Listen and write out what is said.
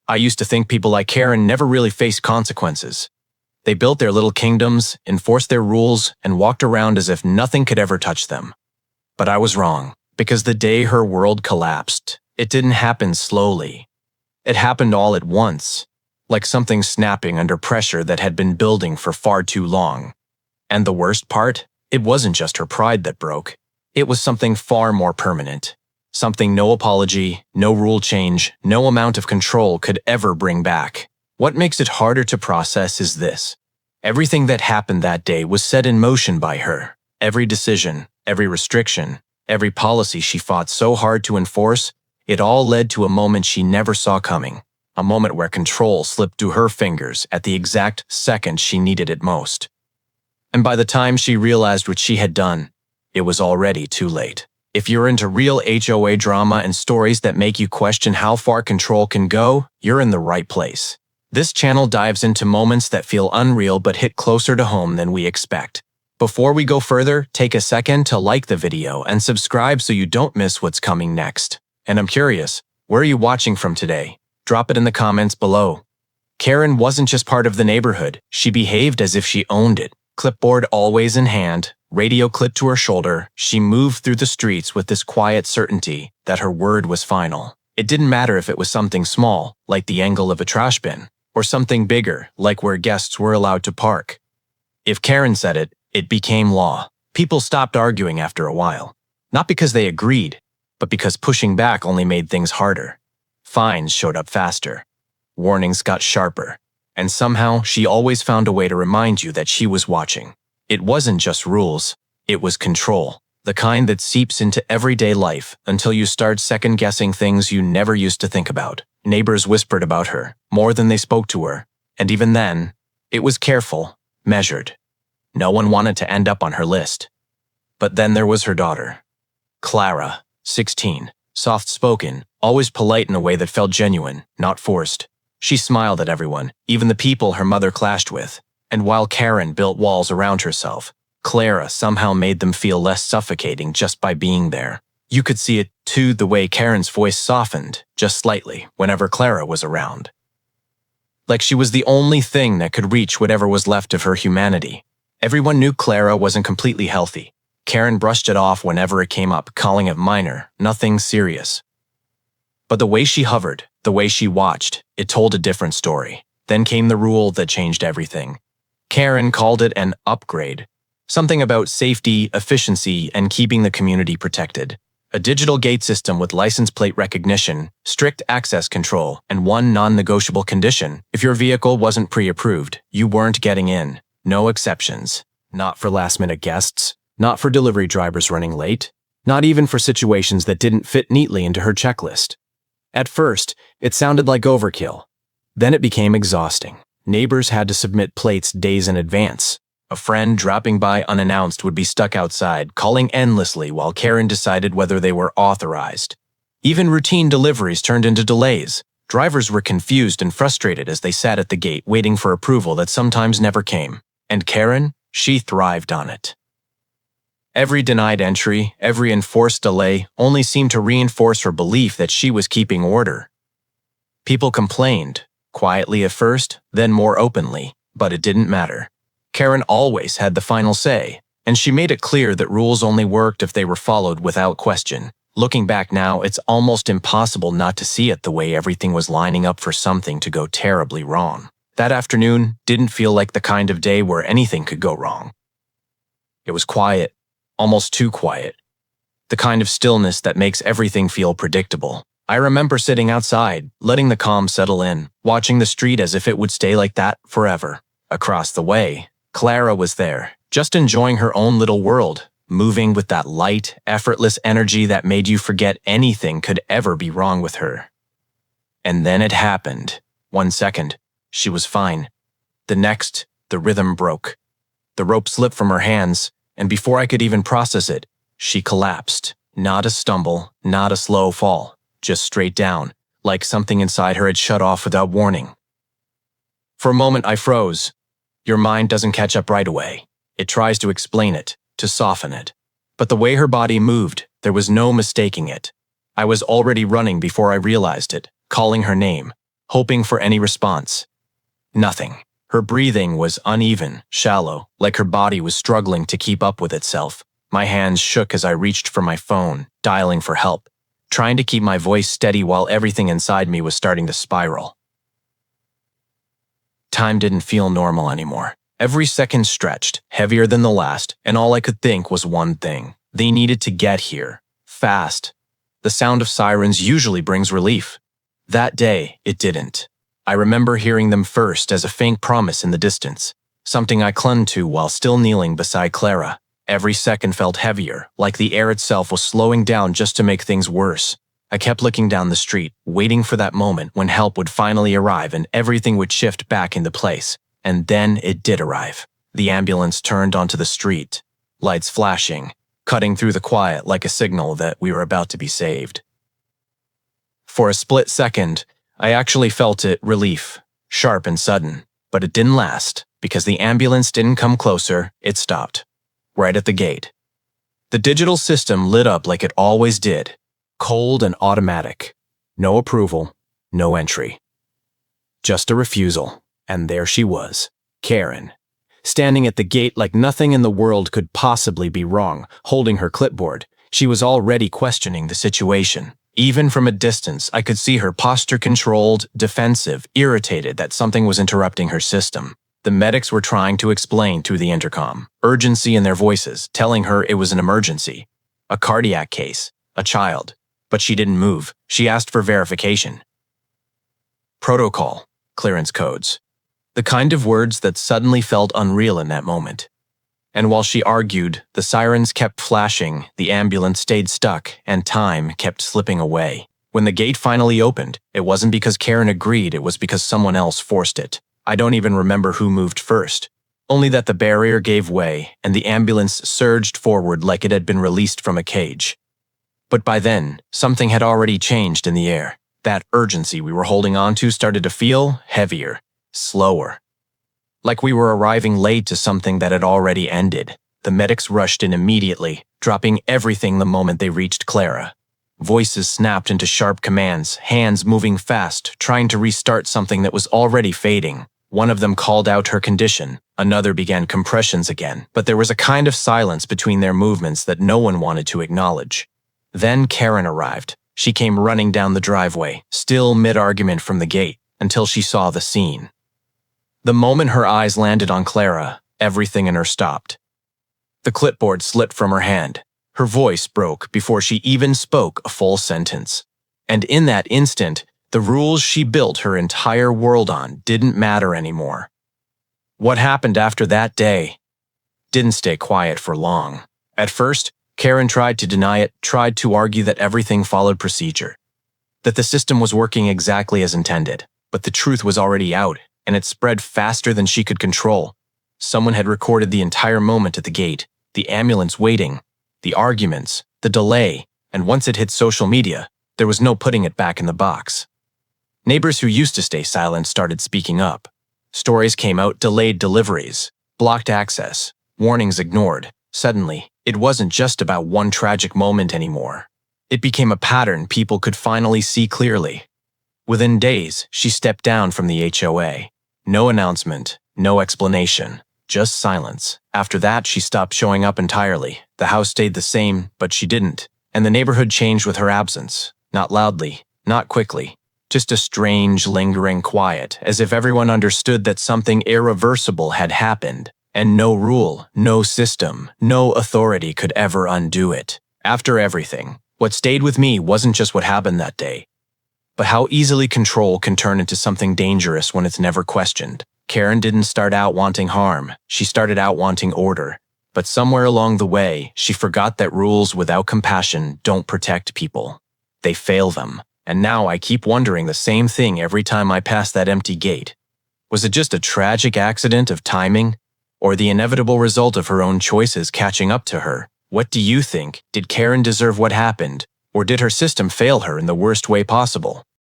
I used to think people like Karen never really faced consequences. They built their little kingdoms, enforced their rules, and walked around as if nothing could ever touch them. But I was wrong, because the day her world collapsed, it didn't happen slowly. It happened all at once, like something snapping under pressure that had been building for far too long. And the worst part? It wasn't just her pride that broke. It was something far more permanent. Something no apology, no rule change, no amount of control could ever bring back. What makes it harder to process is this. Everything that happened that day was set in motion by her. Every decision, every restriction, every policy she fought so hard to enforce, it all led to a moment she never saw coming. A moment where control slipped through her fingers at the exact second she needed it most. And by the time she realized what she had done, it was already too late. If you're into real HOA drama and stories that make you question how far control can go, you're in the right place. This channel dives into moments that feel unreal but hit closer to home than we expect. Before we go further, take a second to like the video and subscribe so you don't miss what's coming next. And I'm curious, where are you watching from today? Drop it in the comments below. Karen wasn't just part of the neighborhood, she behaved as if she owned it. Clipboard always in hand, radio clipped to her shoulder, she moved through the streets with this quiet certainty that her word was final. It didn't matter if it was something small, like the angle of a trash bin, or something bigger, like where guests were allowed to park. If Karen said it, it became law. People stopped arguing after a while. Not because they agreed, but because pushing back only made things harder. Fines showed up faster. Warnings got sharper. And somehow, she always found a way to remind you that she was watching. It wasn't just rules, it was control. The kind that seeps into everyday life until you start second-guessing things you never used to think about. Neighbors whispered about her, more than they spoke to her. And even then, it was careful, measured. No one wanted to end up on her list. But then there was her daughter. Clara, 16, soft-spoken, always polite in a way that felt genuine, not forced. She smiled at everyone, even the people her mother clashed with. And while Karen built walls around herself, Clara somehow made them feel less suffocating just by being there. You could see it, too, the way Karen's voice softened, just slightly, whenever Clara was around. Like she was the only thing that could reach whatever was left of her humanity. Everyone knew Clara wasn't completely healthy. Karen brushed it off whenever it came up, calling it minor, nothing serious. But the way she hovered, the way she watched, it told a different story. Then came the rule that changed everything. Karen called it an upgrade. Something about safety, efficiency, and keeping the community protected. A digital gate system with license plate recognition, strict access control, and one non-negotiable condition. If your vehicle wasn't pre-approved, you weren't getting in. No exceptions. Not for last-minute guests. Not for delivery drivers running late. Not even for situations that didn't fit neatly into her checklist. At first, it sounded like overkill. Then it became exhausting. Neighbors had to submit plates days in advance. A friend dropping by unannounced would be stuck outside, calling endlessly while Karen decided whether they were authorized. Even routine deliveries turned into delays. Drivers were confused and frustrated as they sat at the gate waiting for approval that sometimes never came. And Karen, she thrived on it. Every denied entry, every enforced delay only seemed to reinforce her belief that she was keeping order. People complained, quietly at first, then more openly, but it didn't matter. Karen always had the final say, and she made it clear that rules only worked if they were followed without question. Looking back now, it's almost impossible not to see it the way everything was lining up for something to go terribly wrong. That afternoon didn't feel like the kind of day where anything could go wrong. It was quiet. Almost too quiet. The kind of stillness that makes everything feel predictable. I remember sitting outside, letting the calm settle in, watching the street as if it would stay like that forever. Across the way, Clara was there, just enjoying her own little world, moving with that light, effortless energy that made you forget anything could ever be wrong with her. And then it happened. 1 second, she was fine. The next, the rhythm broke. The rope slipped from her hands, and before I could even process it, she collapsed. Not a stumble, not a slow fall, just straight down, like something inside her had shut off without warning. For a moment, I froze. Your mind doesn't catch up right away. It tries to explain it, to soften it. But the way her body moved, there was no mistaking it. I was already running before I realized it, calling her name. hoping for any response. Nothing. Her breathing was uneven, shallow, like her body was struggling to keep up with itself. My hands shook as I reached for my phone, dialing for help, trying to keep my voice steady while everything inside me was starting to spiral. Time didn't feel normal anymore. Every second stretched, heavier than the last, and all I could think was one thing. They needed to get here. Fast. The sound of sirens usually brings relief. That day, it didn't. I remember hearing them first as a faint promise in the distance, something I clung to while still kneeling beside Clara. Every second felt heavier, like the air itself was slowing down just to make things worse. I kept looking down the street, waiting for that moment when help would finally arrive and everything would shift back into place. And then it did arrive. The ambulance turned onto the street, lights flashing, cutting through the quiet like a signal that we were about to be saved. For a split second, I actually felt it relief, sharp and sudden, but it didn't last because the ambulance didn't come closer, it stopped. Right at the gate. The digital system lit up like it always did, cold and automatic. No approval, no entry. Just a refusal, and there she was, Karen, standing at the gate like nothing in the world could possibly be wrong, holding her clipboard. She was already questioning the situation. Even from a distance, I could see her posture controlled, defensive, irritated that something was interrupting her system. The medics were trying to explain through the intercom, urgency in their voices, telling her it was an emergency, a cardiac case, a child. But she didn't move. She asked for verification. Protocol, clearance codes. The kind of words that suddenly felt unreal in that moment. And while she argued, the sirens kept flashing, the ambulance stayed stuck, and time kept slipping away. When the gate finally opened, it wasn't because Karen agreed, it was because someone else forced it. I don't even remember who moved first, only that the barrier gave way and the ambulance surged forward like it had been released from a cage. But by then, something had already changed in the air. That urgency we were holding on to started to feel heavier, slower. Like we were arriving late to something that had already ended. The medics rushed in immediately, dropping everything the moment they reached Clara. Voices snapped into sharp commands, hands moving fast, trying to restart something that was already fading. One of them called out her condition, another began compressions again, but there was a kind of silence between their movements that no one wanted to acknowledge. Then Karen arrived. She came running down the driveway, still mid-argument from the gate, until she saw the scene. The moment her eyes landed on Clara, everything in her stopped. The clipboard slipped from her hand. Her voice broke before she even spoke a full sentence. And in that instant, the rules she built her entire world on didn't matter anymore. What happened after that day didn't stay quiet for long. At first, Karen tried to deny it, tried to argue that everything followed procedure, that the system was working exactly as intended. But the truth was already out, and it spread faster than she could control. Someone had recorded the entire moment at the gate, the ambulance waiting, the arguments, the delay, and once it hit social media, there was no putting it back in the box. Neighbors who used to stay silent started speaking up. Stories came out, delayed deliveries, blocked access, warnings ignored. Suddenly, it wasn't just about one tragic moment anymore. It became a pattern people could finally see clearly. Within days, she stepped down from the HOA. No announcement, no explanation, just silence. After that, she stopped showing up entirely. The house stayed the same, but she didn't. And the neighborhood changed with her absence. Not loudly, not quickly. Just a strange, lingering quiet, as if everyone understood that something irreversible had happened, and no rule, no system, no authority could ever undo it. After everything, what stayed with me wasn't just what happened that day, but how easily control can turn into something dangerous when it's never questioned. Karen didn't start out wanting harm, she started out wanting order. But somewhere along the way, she forgot that rules without compassion don't protect people. They fail them. And now I keep wondering the same thing every time I pass that empty gate. Was it just a tragic accident of timing, or the inevitable result of her own choices catching up to her? What do you think? Did Karen deserve what happened, or did her system fail her in the worst way possible?